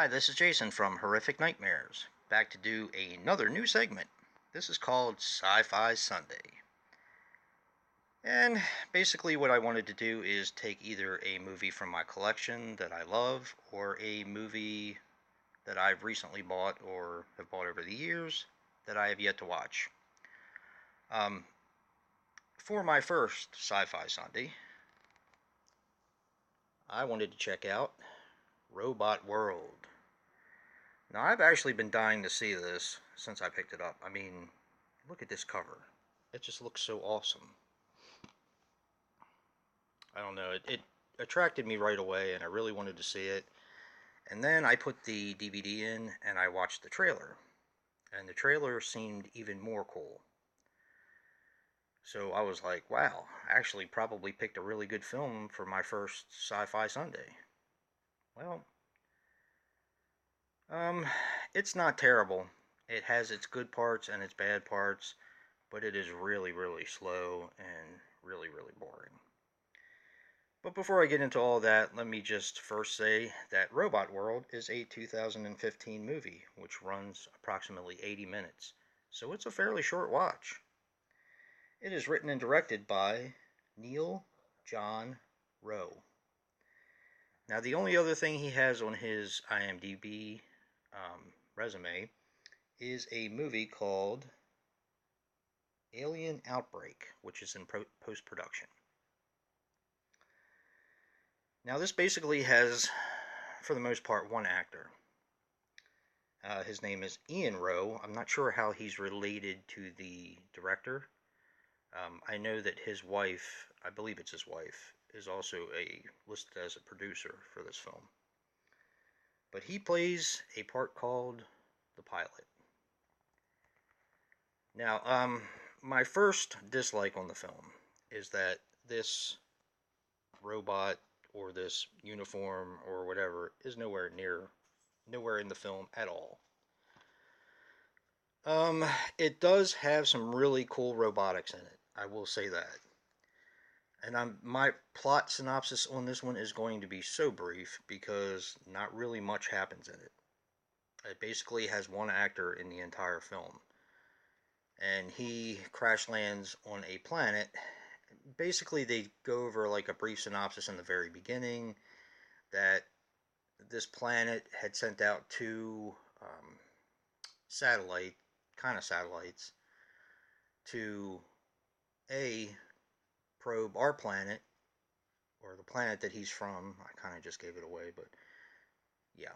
Hi, this is Jason from Horrific Nightmares, back to do another new segment. This is called Sci-fi Sunday. And basically what I wanted to do is take either a movie from my collection that I love or a movie that I've recently bought or have bought over the years that I have yet to watch. Um, for my first Sci-fi Sunday, I wanted to check out Robot World. Now, I've actually been dying to see this since I picked it up. I mean, look at this cover. It just looks so awesome. I don't know, it attracted me right away and I really wanted to see it. And then I put the DVD in and I watched the trailer. And the trailer seemed even more cool. So I was like, wow, I actually probably picked a really good film for my first Sci-Fi Sunday. Well, um, it's not terrible. It has its good parts and its bad parts, but it is really, really slow and really, really boring. But before I get into all that, let me just first say that Robot World is a 2015 movie, which runs approximately 80 minutes, so it's a fairly short watch. It is written and directed by Neil John Rowe. Now, the only other thing he has on his IMDb resume is a movie called Alien Outbreak, which is in post production. Now, this basically has, for the most part, one actor. His name is Ian Rowe. I'm not sure how he's related to the director. I know that his wife, I believe it's his wife, is also listed as a producer for this film. But he plays a part called the pilot. Now, my first dislike on the film is that this robot or this uniform or whatever is nowhere in the film at all. It does have some really cool robotics in it. I will say that. And my plot synopsis on this one is going to be so brief because not really much happens in it. It basically has one actor in the entire film, and he crash lands on a planet. Basically, they go over like a brief synopsis in the very beginning that this planet had sent out two satellite kind of satellites to a probe our planet or the planet that he's from. I kind of just gave it away, but yeah,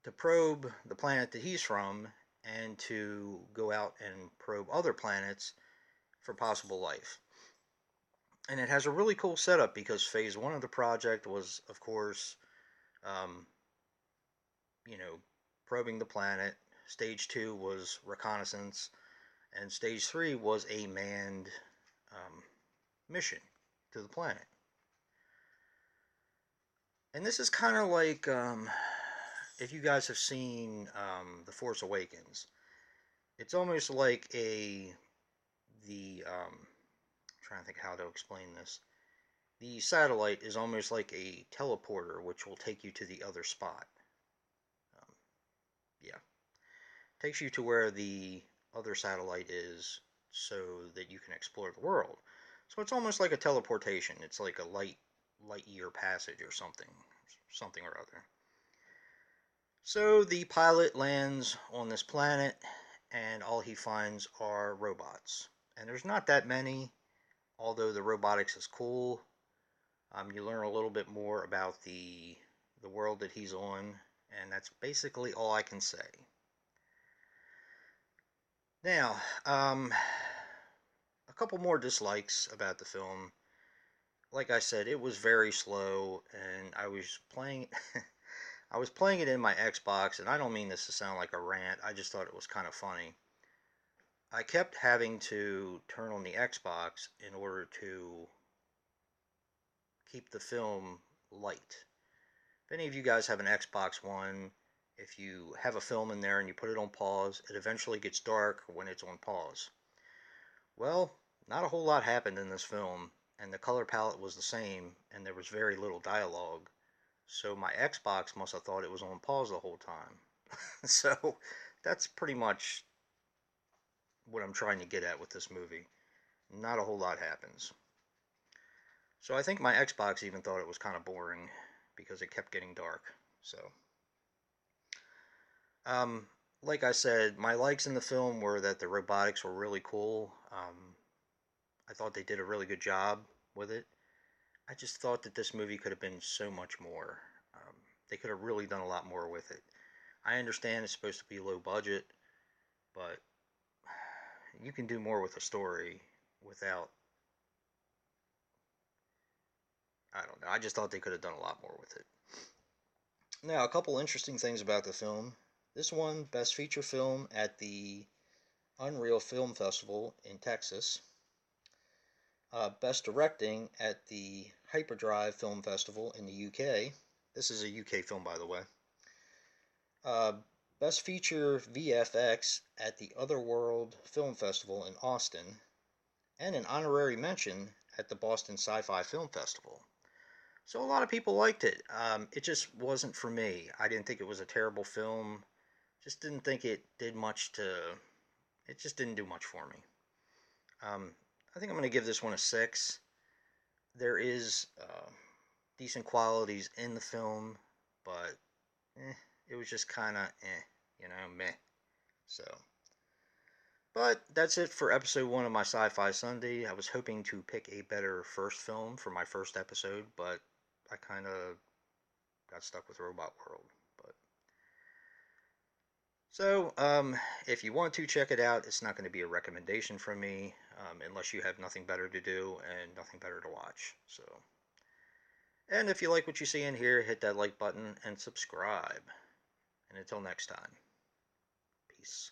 to probe the planet that he's from and to go out and probe other planets for possible life. And it has a really cool setup because phase one of the project was, of course, um, you know, probing the planet. Stage two was reconnaissance, and stage three was a manned mission to the planet. And this is kind of like if you guys have seen The Force Awakens, it's almost like trying to think how to explain this. The satellite is almost like a teleporter, which will take you to the other spot. Um, yeah, takes you to where the other satellite is, so that you can explore the world. So it's almost like a teleportation. It's like a light year passage or something or other. So the pilot lands on this planet, and all he finds are robots. And there's not that many, although the robotics is cool. You learn a little bit more about the world that he's on, and that's basically all I can say. Now, a couple more dislikes about the film. Like I said, it was very slow, and I was playing it in my Xbox, and I don't mean this to sound like a rant. I just thought it was kind of funny. I kept having to turn on the Xbox in order to keep the film light. If any of you guys have an Xbox One, if you have a film in there and you put it on pause, it eventually gets dark when it's on pause. Well, not a whole lot happened in this film, and the color palette was the same, and there was very little dialogue. So my Xbox must have thought it was on pause the whole time. So that's pretty much what I'm trying to get at with this movie. Not a whole lot happens. So I think my Xbox even thought it was kind of boring because it kept getting dark. So, um, like I said, my likes in the film were that the robotics were really cool. I thought they did a really good job with it. I just thought that this movie could have been so much more. Um, they could have really done a lot more with it. I understand it's supposed to be low budget, but you can do more with a story without. I don't know. I just thought they could have done a lot more with it. Now, a couple interesting things about the film. This won Best Feature Film at the Unreal Film Festival in Texas. Best Directing at the Hyperdrive Film Festival in the UK. This is a UK film, by the way. Uh, Best Feature VFX at the Otherworld Film Festival in Austin. And an honorary mention at the Boston Sci-Fi Film Festival. So a lot of people liked it. It just wasn't for me. I didn't think it was a terrible film. Just didn't think it did much to. It just didn't do much for me. I think I'm going to give this one a 6. There is decent qualities in the film, but it was just kind of meh. So, but that's it for episode 1 of my Sci-Fi Sunday. I was hoping to pick a better first film for my first episode, but I kind of got stuck with Robot World. But so, if you want to check it out, it's not going to be a recommendation from me, unless you have nothing better to do and nothing better to watch. So, and if you like what you see in here, hit that like button and subscribe. And until next time, peace.